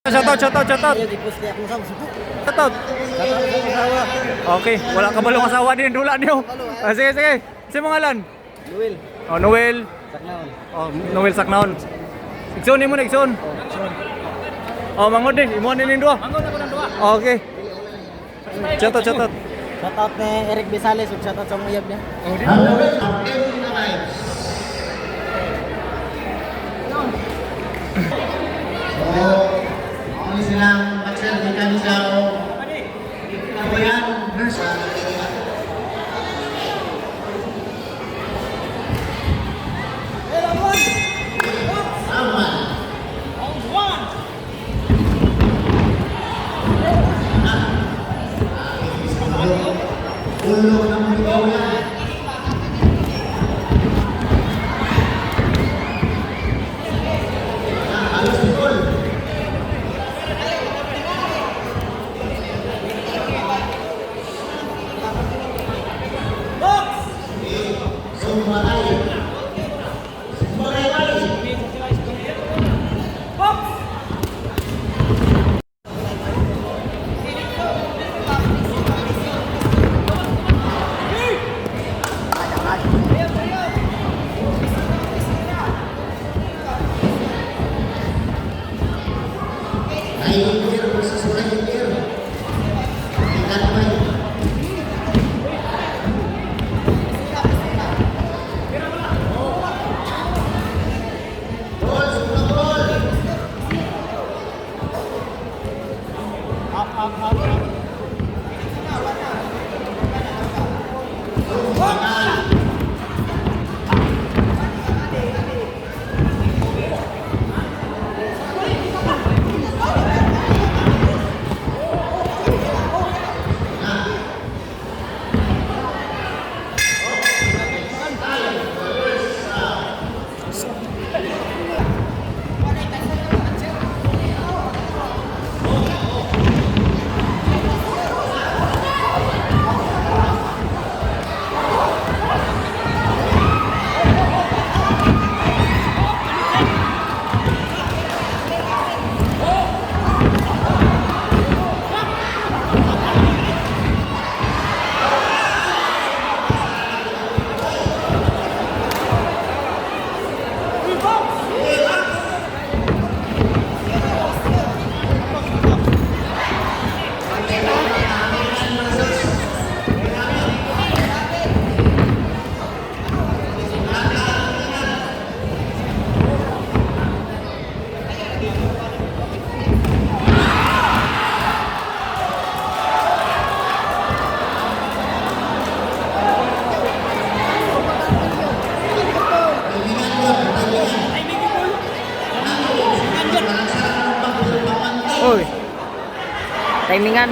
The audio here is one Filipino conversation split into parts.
Shoutout. Shoutout. Okay, wala ka balong asawa din dula niyo. Sige. Si mga lan? Noel. Oh, Noel. Saknaon. Oh, Noel Saknaon. Igsoon ni mo na igsoon. Oh, mangod ni. Imo ni duha. Mangod ako ng duha. Okay. Shoutout. Shoutout ni Eric Bisales ug shoutout sa uyab niya. Ini silang Axel di kami siya kabayan nurse. Ulo ng mga yan. Timingan.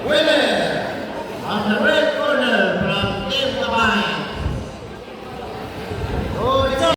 Winner!